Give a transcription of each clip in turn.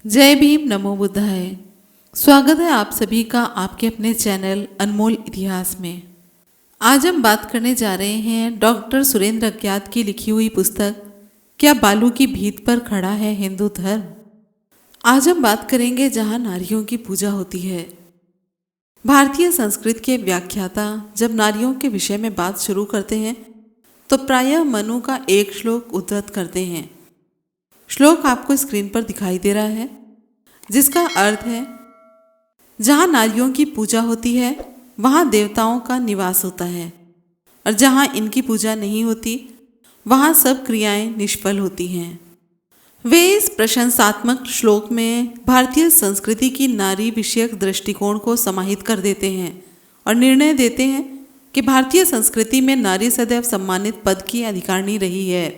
जय भीम, नमो बुद्धाय। स्वागत है आप सभी का आपके अपने चैनल अनमोल इतिहास में। आज हम बात करने जा रहे हैं डॉक्टर सुरेंद्र अज्ञात की लिखी हुई पुस्तक क्या बालू की भीत पर खड़ा है हिंदू धर्म। आज हम बात करेंगे जहां नारियों की पूजा होती है। भारतीय संस्कृति के व्याख्याता जब नारियों के विषय में बात शुरू करते हैं तो प्रायः मनु का एक श्लोक उद्धृत करते हैं। श्लोक आपको स्क्रीन पर दिखाई दे रहा है, जिसका अर्थ है जहाँ नारियों की पूजा होती है वहाँ देवताओं का निवास होता है, और जहाँ इनकी पूजा नहीं होती वहाँ सब क्रियाएं निष्फल होती हैं। वे इस प्रशंसात्मक श्लोक में भारतीय संस्कृति की नारी विषयक दृष्टिकोण को समाहित कर देते हैं और निर्णय देते हैं कि भारतीय संस्कृति में नारी सदैव सम्मानित पद की अधिकारिणी रही है।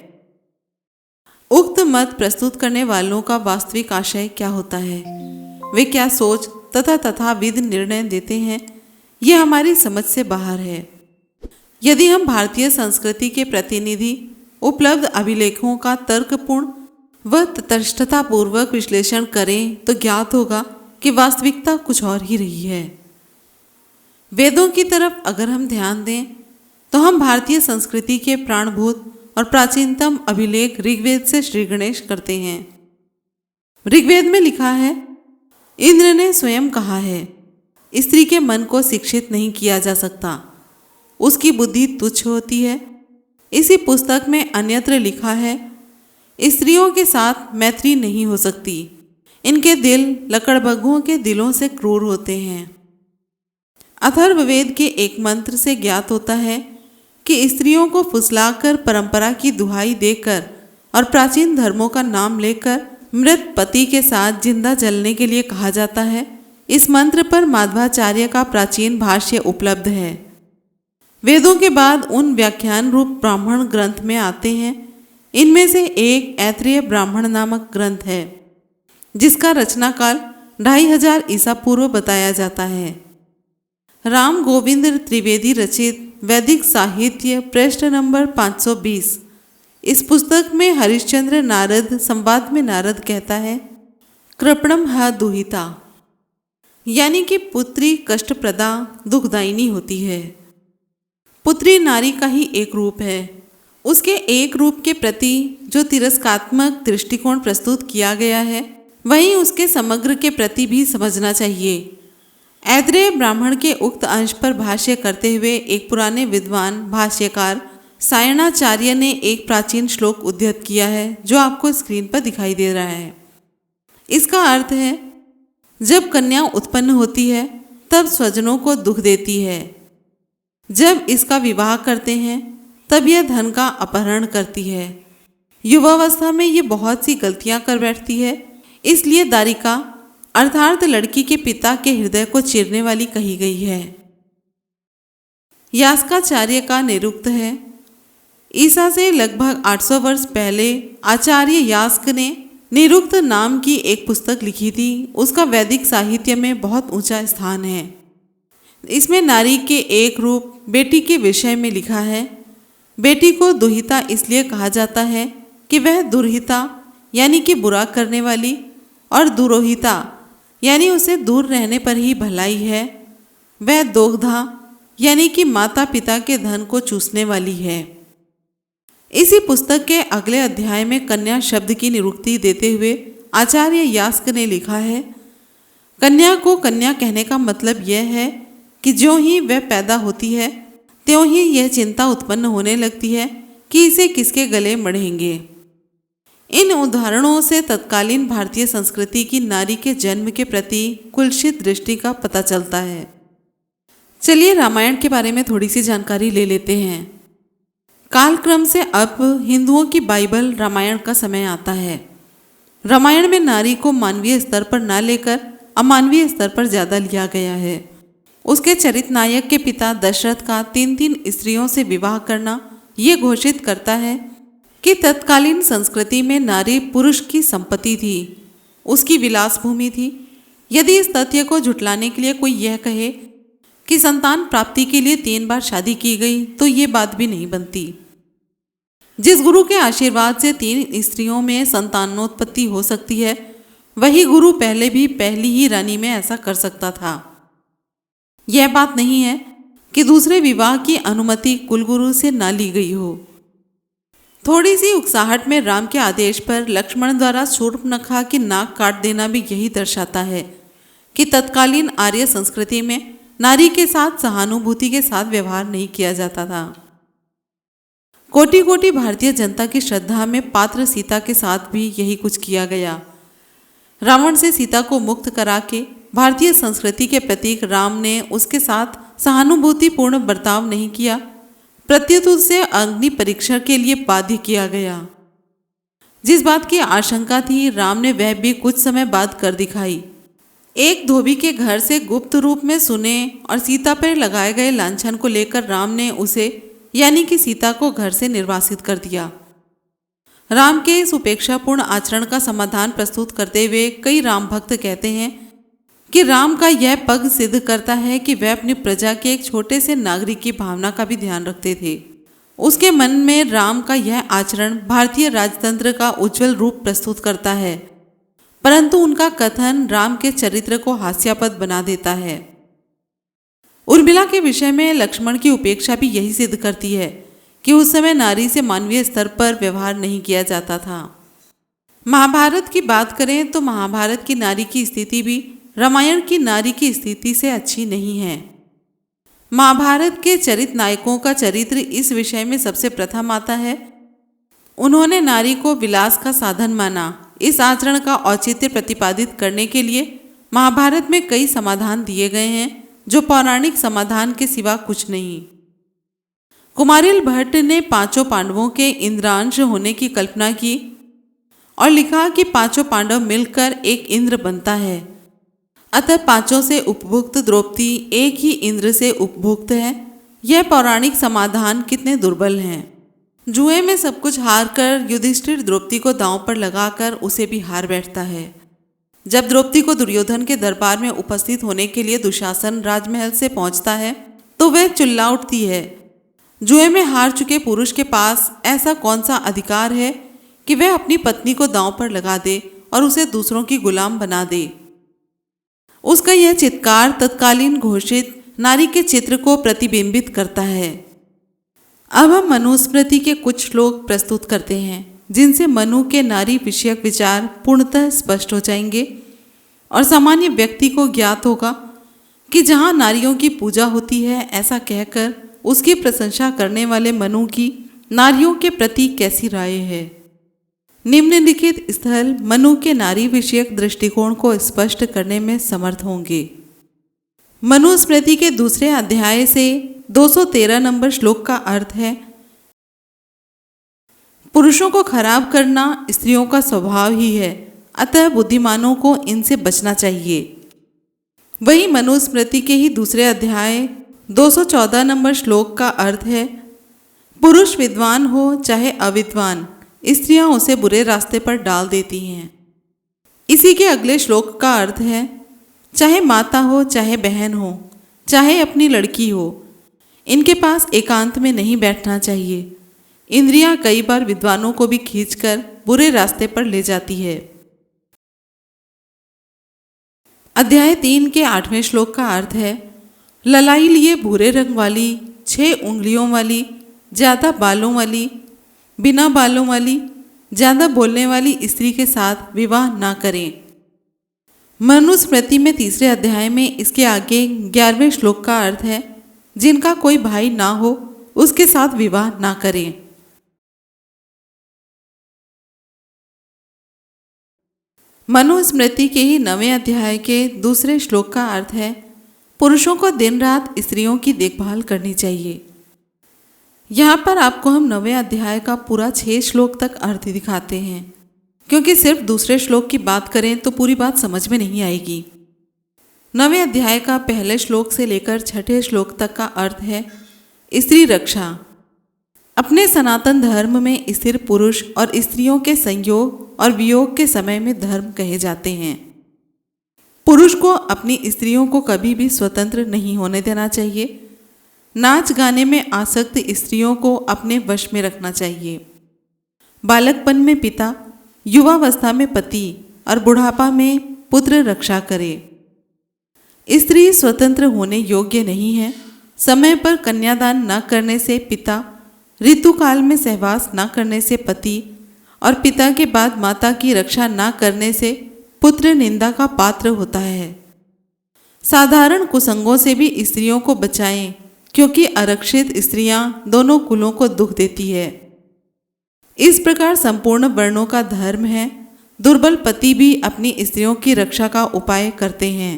उक्त मत प्रस्तुत करने वालों का वास्तविक आशय क्या होता है, वे क्या सोच तथा विध निर्णय देते हैं, यह हमारी समझ से बाहर है। यदि हम भारतीय संस्कृति के प्रतिनिधि उपलब्ध अभिलेखों का तर्कपूर्ण व तटस्थतापूर्वक विश्लेषण करें तो ज्ञात होगा कि वास्तविकता कुछ और ही रही है। वेदों की तरफ अगर हम ध्यान दें तो हम भारतीय संस्कृति के प्राणभूत और प्राचीनतम अभिलेख ऋग्वेद से श्री गणेश करते हैं। ऋग्वेद में लिखा है, इंद्र ने स्वयं कहा है, स्त्री के मन को शिक्षित नहीं किया जा सकता, उसकी बुद्धि तुच्छ होती है। इसी पुस्तक में अन्यत्र लिखा है, स्त्रियों के साथ मैत्री नहीं हो सकती, इनके दिल लकड़बग्घों के दिलों से क्रूर होते हैं। अथर्ववेद के एक मंत्र से ज्ञात होता है कि स्त्रियों को फुसलाकर परंपरा की दुहाई देकर और प्राचीन धर्मों का नाम लेकर मृत पति के साथ जिंदा जलने के लिए कहा जाता है। इस मंत्र पर माध्वाचार्य का प्राचीन भाष्य उपलब्ध है। वेदों के बाद उन व्याख्यान रूप ब्राह्मण ग्रंथ में आते हैं। इनमें से एक ऐत्रेय ब्राह्मण नामक ग्रंथ है, जिसका रचनाकाल 2500 ईसा पूर्व बताया जाता है। राम गोविंद त्रिवेदी रचित वैदिक साहित्य पृष्ठ नंबर 520। इस पुस्तक में हरिश्चंद्र नारद संवाद में नारद कहता है, कृपणम ह दुहिता, यानी कि पुत्री कष्टप्रदा दुखदायिनी होती है। पुत्री नारी का ही एक रूप है। उसके एक रूप के प्रति जो तिरस्कात्मक दृष्टिकोण प्रस्तुत किया गया है, वहीं उसके समग्र के प्रति भी समझना चाहिए। ऐत्रेय ब्राह्मण के उक्त अंश पर भाष्य करते हुए एक पुराने विद्वान भाष्यकार सायणाचार्य ने एक प्राचीन श्लोक उद्धृत किया है, जो आपको स्क्रीन पर दिखाई दे रहा है। इसका अर्थ है, जब कन्या उत्पन्न होती है तब स्वजनों को दुख देती है, जब इसका विवाह करते हैं तब यह धन का अपहरण करती है। युवावस्था में ये बहुत सी गलतियां कर बैठती है, इसलिए दारिका अर्थात लड़की के पिता के हृदय को चीरने वाली कही गई है। यास्काचार्य का निरुक्त है, ईसा से लगभग 800 वर्ष पहले आचार्य यास्क ने निरुक्त नाम की एक पुस्तक लिखी थी। उसका वैदिक साहित्य में बहुत ऊंचा स्थान है। इसमें नारी के एक रूप बेटी के विषय में लिखा है। बेटी को दुहिता इसलिए कहा जाता है कि वह दुर्हिता यानी कि बुरा करने वाली और दुरोहिता यानी उसे दूर रहने पर ही भलाई है। वह दोग्धा यानी कि माता पिता के धन को चूसने वाली है। इसी पुस्तक के अगले अध्याय में कन्या शब्द की निरुक्ति देते हुए आचार्य यास्क ने लिखा है, कन्या को कन्या कहने का मतलब यह है कि ज्यों ही वह पैदा होती है त्यों ही यह चिंता उत्पन्न होने लगती है कि इसे किसके गले मढ़ेंगे। इन उदाहरणों से तत्कालीन भारतीय संस्कृति की नारी के जन्म के प्रति कुलसित दृष्टि का पता चलता है। चलिए रामायण के बारे में थोड़ी सी जानकारी ले लेते हैं। कालक्रम से अब हिंदुओं की बाइबल रामायण का समय आता है। रामायण में नारी को मानवीय स्तर पर न लेकर अमानवीय स्तर पर ज्यादा लिया गया है। उसके चरित नायक के पिता दशरथ का 3 स्त्रियों से विवाह करना ये घोषित करता है कि तत्कालीन संस्कृति में नारी पुरुष की संपत्ति थी, उसकी विलास भूमि थी। यदि इस तथ्य को झुटलाने के लिए कोई यह कहे कि संतान प्राप्ति के लिए 3 बार शादी की गई तो ये बात भी नहीं बनती। जिस गुरु के आशीर्वाद से 3 स्त्रियों में संतानोत्पत्ति हो सकती है, वही गुरु पहले भी पहली ही रानी में ऐसा कर सकता था। यह बात नहीं है कि दूसरे विवाह की अनुमति कुलगुरु से ना ली गई हो। थोड़ी सी उकसाहट में राम के आदेश पर लक्ष्मण द्वारा शूर्पणखा की नाक काट देना भी यही दर्शाता है कि तत्कालीन आर्य संस्कृति में नारी के साथ सहानुभूति के साथ व्यवहार नहीं किया जाता था। कोटि कोटि भारतीय जनता की श्रद्धा में पात्र सीता के साथ भी यही कुछ किया गया। रावण से सीता को मुक्त करा के भारतीय संस्कृति के प्रतीक राम ने उसके साथ सहानुभूतिपूर्ण बर्ताव नहीं किया, प्रत्युत उसे अग्नि परीक्षा के लिए बाध्य किया गया। जिस बात की आशंका थी राम ने वह भी कुछ समय बाद कर दिखाई। एक धोबी के घर से गुप्त रूप में सुने और सीता पर लगाए गए लांछन को लेकर राम ने उसे यानी कि सीता को घर से निर्वासित कर दिया। राम के इस उपेक्षापूर्ण आचरण का समाधान प्रस्तुत करते हुए कई राम भक्त कहते हैं कि राम का यह पग सिद्ध करता है कि वह अपनी प्रजा के एक छोटे से नागरिक की भावना का भी ध्यान रखते थे। उसके मन में राम का यह आचरण भारतीय राजतंत्र का उज्जवल रूप प्रस्तुत करता है, परंतु उनका कथन राम के चरित्र को हास्यास्पद बना देता है। उर्मिला के विषय में लक्ष्मण की उपेक्षा भी यही सिद्ध करती है कि उस समय नारी से मानवीय स्तर पर व्यवहार नहीं किया जाता था। महाभारत की बात करें तो महाभारत की नारी की स्थिति भी रामायण की नारी की स्थिति से अच्छी नहीं है। महाभारत के चरित नायकों का चरित्र इस विषय में सबसे प्रथम आता है। उन्होंने नारी को विलास का साधन माना। इस आचरण का औचित्य प्रतिपादित करने के लिए महाभारत में कई समाधान दिए गए हैं जो पौराणिक समाधान के सिवा कुछ नहीं। कुमारिल भट्ट ने पांचों पांडवों के इंद्रांश होने की कल्पना की और लिखा कि पांचों पांडव मिलकर एक इंद्र बनता है, अतः पांचों से उपभुक्त द्रौपदी एक ही इंद्र से उपभुक्त है। यह पौराणिक समाधान कितने दुर्बल हैं। जुए में सब कुछ हार कर युधिष्ठिर द्रौपदी को दांव पर लगाकर उसे भी हार बैठता है। जब द्रौपदी को दुर्योधन के दरबार में उपस्थित होने के लिए दुशासन राजमहल से पहुंचता है तो वह चिल्ला उठती है, जुए में हार चुके पुरुष के पास ऐसा कौन सा अधिकार है कि वह अपनी पत्नी को दांव पर लगा दे और उसे दूसरों की गुलाम बना दे। उसका यह चित्कार तत्कालीन घोषित नारी के चित्र को प्रतिबिंबित करता है। अब हम मनुस्मृति के कुछ श्लोक प्रस्तुत करते हैं जिनसे मनु के नारी विषयक विचार पूर्णतः स्पष्ट हो जाएंगे और सामान्य व्यक्ति को ज्ञात होगा कि जहाँ नारियों की पूजा होती है, ऐसा कहकर उसकी प्रशंसा करने वाले मनु की नारियों के प्रति कैसी राय है। निम्नलिखित स्थल मनु के नारी विषयक दृष्टिकोण को स्पष्ट करने में समर्थ होंगे। मनुस्मृति के दूसरे अध्याय से 213 नंबर श्लोक का अर्थ है, पुरुषों को खराब करना स्त्रियों का स्वभाव ही है, अतः बुद्धिमानों को इनसे बचना चाहिए। वही मनुस्मृति के ही दूसरे अध्याय 214 नंबर श्लोक का अर्थ है, पुरुष विद्वान हो चाहे अविद्वान, स्त्रियां उसे बुरे रास्ते पर डाल देती हैं। इसी के अगले श्लोक का अर्थ है, चाहे माता हो चाहे बहन हो चाहे अपनी लड़की हो, इनके पास एकांत में नहीं बैठना चाहिए। इंद्रियां कई बार विद्वानों को भी खींचकर बुरे रास्ते पर ले जाती है। अध्याय 3 के 8वें श्लोक का अर्थ है, ललाई लिए भूरे रंग वाली, 6 उंगलियों वाली, ज़्यादा बालों वाली, बिना बालों वाली, ज़्यादा बोलने वाली स्त्री के साथ विवाह ना करें। मनुस्मृति में तीसरे अध्याय में इसके आगे 11वें श्लोक का अर्थ है, जिनका कोई भाई ना हो उसके साथ विवाह ना करें। मनुस्मृति के ही 9वें अध्याय के दूसरे श्लोक का अर्थ है, पुरुषों को दिन रात स्त्रियों की देखभाल करनी चाहिए। यहाँ पर आपको हम 9वें अध्याय का पूरा 6 श्लोक तक अर्थ दिखाते हैं, क्योंकि सिर्फ दूसरे श्लोक की बात करें तो पूरी बात समझ में नहीं आएगी। 9वें अध्याय का पहले श्लोक से लेकर 6ठे श्लोक तक का अर्थ है स्त्री रक्षा। अपने सनातन धर्म में स्थिर पुरुष और स्त्रियों के संयोग और वियोग के समय में धर्म कहे जाते हैं। पुरुष को अपनी स्त्रियों को कभी भी स्वतंत्र नहीं होने देना चाहिए। नाच गाने में आसक्त स्त्रियों को अपने वश में रखना चाहिए। बालकपन में पिता, युवावस्था में पति और बुढ़ापा में पुत्र रक्षा करे। स्त्री स्वतंत्र होने योग्य नहीं है। समय पर कन्यादान न करने से पिता, ऋतुकाल में सहवास न करने से पति और पिता के बाद माता की रक्षा न करने से पुत्र निंदा का पात्र होता है। साधारण कुसंगों से भी स्त्रियों को बचाएं, क्योंकि आरक्षित स्त्रियां दोनों कुलों को दुख देती है। इस प्रकार संपूर्ण वर्णों का धर्म है। दुर्बल पति भी अपनी स्त्रियों की रक्षा का उपाय करते हैं।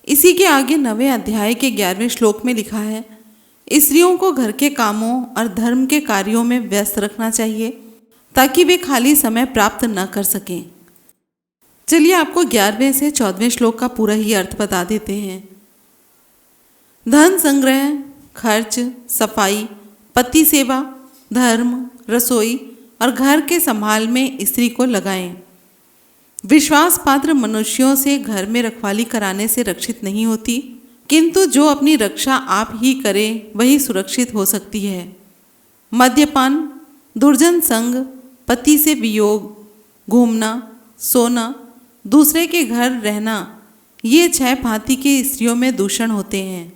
इसी के आगे 9वें अध्याय के 11वें श्लोक में लिखा है, स्त्रियों को घर के कामों और धर्म के कार्यों में व्यस्त रखना चाहिए ताकि वे खाली समय प्राप्त न कर सकें। चलिए आपको 11वें से 14वें श्लोक का पूरा ही अर्थ बता देते हैं। धन संग्रह, खर्च, सफाई, पति सेवा, धर्म, रसोई और घर के संभाल में स्त्री को लगाएं। विश्वास पात्र मनुष्यों से घर में रखवाली कराने से रक्षित नहीं होती, किंतु जो अपनी रक्षा आप ही करे वही सुरक्षित हो सकती है। मद्यपान, दुर्जन संग, पति से वियोग, घूमना, सोना, दूसरे के घर रहना, ये 6 भांति की स्त्रियों में दूषण होते हैं।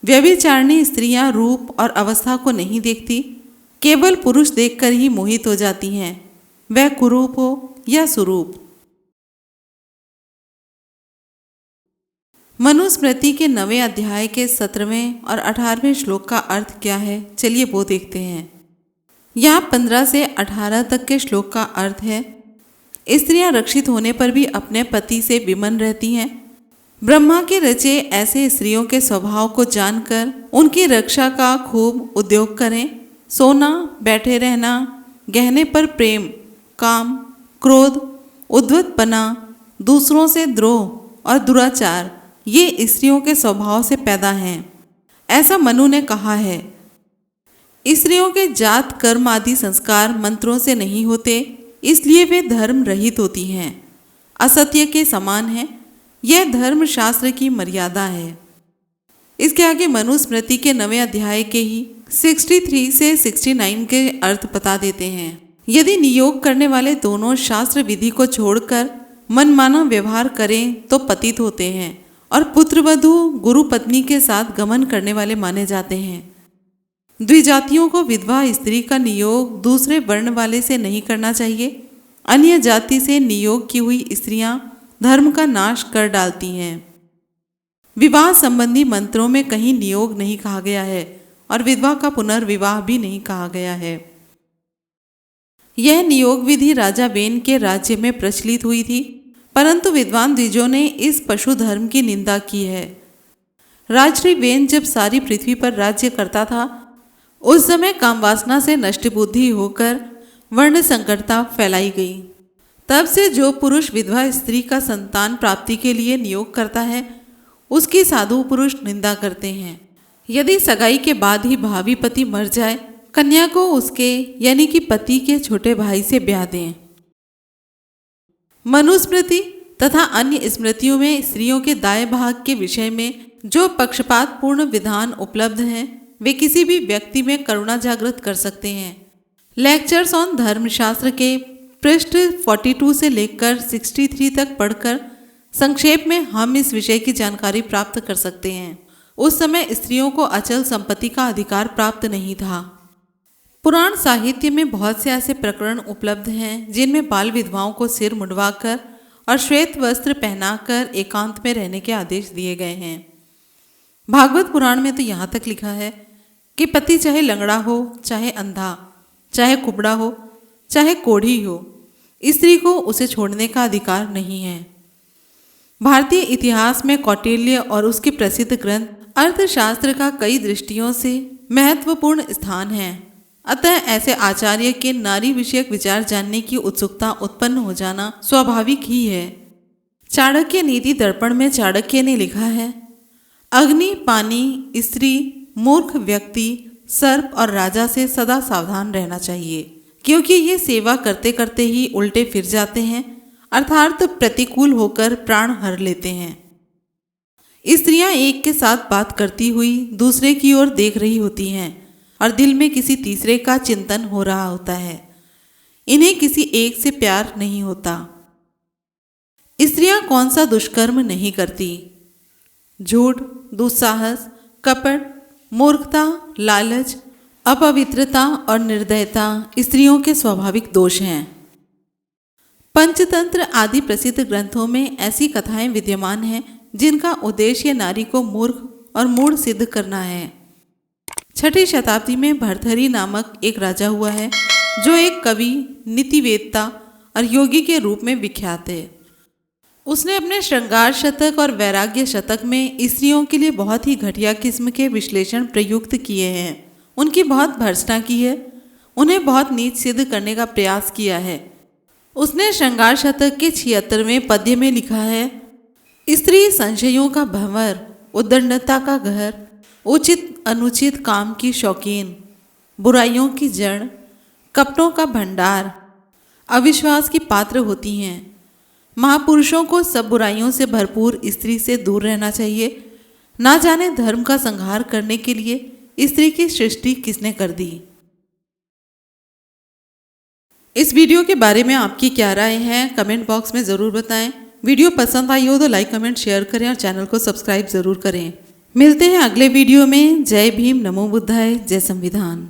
व्यभिचारिणी स्त्रियां रूप और अवस्था को नहीं देखती, केवल पुरुष देखकर ही मोहित हो जाती हैं, वह कुरूप हो या सुरूप। मनुस्मृति के 9वें अध्याय के 17वें और 18वें श्लोक का अर्थ क्या है, चलिए वो देखते हैं। यहाँ 15 से 18 तक के श्लोक का अर्थ है, स्त्रियां रक्षित होने पर भी अपने पति से विमन रहती हैं। ब्रह्मा के रचे ऐसे स्त्रियों के स्वभाव को जानकर उनकी रक्षा का खूब उद्योग करें। सोना, बैठे रहना, गहने पर प्रेम, काम, क्रोध, उद्धतपना, दूसरों से द्रोह और दुराचार, ये स्त्रियों के स्वभाव से पैदा हैं। ऐसा मनु ने कहा है। स्त्रियों के जात कर्म आदि संस्कार मंत्रों से नहीं होते, इसलिए वे धर्म रहित होती हैं, असत्य के समान है। यह धर्म शास्त्र की मर्यादा है। इसके आगे मनुस्मृति के 9वें अध्याय के ही 63 से 69 के अर्थ बता देते हैं। यदि नियोग करने वाले दोनों शास्त्र विधि को छोड़कर मनमाना व्यवहार करें तो पतित होते हैं और पुत्रवधू गुरु पत्नी के साथ गमन करने वाले माने जाते हैं। द्विजातियों को विधवा स्त्री का नियोग दूसरे वर्ण वाले से नहीं करना चाहिए। अन्य जाति से नियोग की हुई स्त्रियां धर्म का नाश कर डालती हैं। विवाह संबंधी मंत्रों में कहीं नियोग नहीं कहा गया है और विधवा का पुनर्विवाह भी नहीं कहा गया है। यह नियोग विधि राजा वेन के राज्य में प्रचलित हुई थी, परंतु विद्वान द्विजों ने इस पशु धर्म की निंदा की है। राजश्री वेन जब सारी पृथ्वी पर राज्य करता था, उस समय कामवासना से नष्ट बुद्धि होकर वर्ण संकरता फैलाई गई। तब से जो पुरुष विधवा स्त्री का संतान प्राप्ति के लिए नियोग करता है, उसकी साधु पुरुष निंदा करते हैं। यदि सगाई के बाद ही भावी पति मर जाए, कन्या को उसके यानी कि पति के छोटे भाई से ब्याह दें। मनुस्मृति तथा अन्य स्मृतियों में स्त्रियों के दाएं भाग के विषय में जो पक्षपातपूर्ण विधान उपलब्ध हैं, वे किसी भी व्यक्ति में करुणा जागृत कर सकते हैं। लेक्चर्स ऑन धर्मशास्त्र के पृष्ठ 42 से लेकर 63 तक पढ़कर संक्षेप में हम इस विषय की जानकारी प्राप्त कर सकते हैं। उस समय स्त्रियों को अचल संपत्ति का अधिकार प्राप्त नहीं था। पुराण साहित्य में बहुत से ऐसे प्रकरण उपलब्ध हैं जिनमें बाल विधवाओं को सिर मुंडवाकर और श्वेत वस्त्र पहनाकर एकांत में रहने के आदेश दिए गए हैं। भागवत पुराण में तो यहाँ तक लिखा है कि पति चाहे लंगड़ा हो, चाहे अंधा, चाहे कुबड़ा हो, चाहे कोढ़ी हो, स्त्री को उसे छोड़ने का अधिकार नहीं है। भारतीय इतिहास में कौटिल्य और उसके प्रसिद्ध ग्रंथ अर्थशास्त्र का कई दृष्टियों से महत्वपूर्ण स्थान है। अतः ऐसे आचार्य के नारी विषयक विचार जानने की उत्सुकता उत्पन्न हो जाना स्वाभाविक ही है। चाणक्य नीति दर्पण में चाणक्य ने लिखा है, अग्नि, पानी, स्त्री, मूर्ख व्यक्ति, सर्प और राजा से सदा सावधान रहना चाहिए, क्योंकि ये सेवा करते करते ही उल्टे फिर जाते हैं, अर्थात प्रतिकूल होकर प्राण हर लेते हैं। स्त्रियां एक के साथ बात करती हुई दूसरे की ओर देख रही होती हैं और दिल में किसी तीसरे का चिंतन हो रहा होता है। इन्हें किसी एक से प्यार नहीं होता। स्त्रियां कौन सा दुष्कर्म नहीं करती। झूठ, दुस्साहस, कपट, मूर्खता, लालच, अपवित्रता और निर्दयता स्त्रियों के स्वाभाविक दोष हैं। पंचतंत्र आदि प्रसिद्ध ग्रंथों में ऐसी कथाएं विद्यमान हैं जिनका उद्देश्य नारी को मूर्ख और मूढ़ सिद्ध करना है। 6ठी शताब्दी में भर्तृहरि नामक एक राजा हुआ है जो एक कवि, नीतिवेदता और योगी के रूप में विख्यात है। उसने अपने श्रृंगार शतक और वैराग्य शतक में स्त्रियों के लिए बहुत ही घटिया किस्म के विश्लेषण प्रयुक्त किए हैं। उनकी बहुत भर्त्सना की है, उन्हें बहुत नीच सिद्ध करने का प्रयास किया है। उसने श्रृंगार शतक के 76वें पद्य में लिखा है, स्त्री संशयों का भंवर, उद्दंडता का घर, उचित अनुचित काम की शौकीन, बुराइयों की जड़, कपटों का भंडार, अविश्वास की पात्र होती हैं। महापुरुषों को सब बुराइयों से भरपूर स्त्री से दूर रहना चाहिए। ना जाने धर्म का संहार करने के लिए स्त्री की सृष्टि किसने कर दी। इस वीडियो के बारे में आपकी क्या राय है, कमेंट बॉक्स में ज़रूर बताएं। वीडियो पसंद आई हो तो लाइक, कमेंट, शेयर करें और चैनल को सब्सक्राइब ज़रूर करें। मिलते हैं अगले वीडियो में। जय भीम, नमो बुद्धाय, जय संविधान।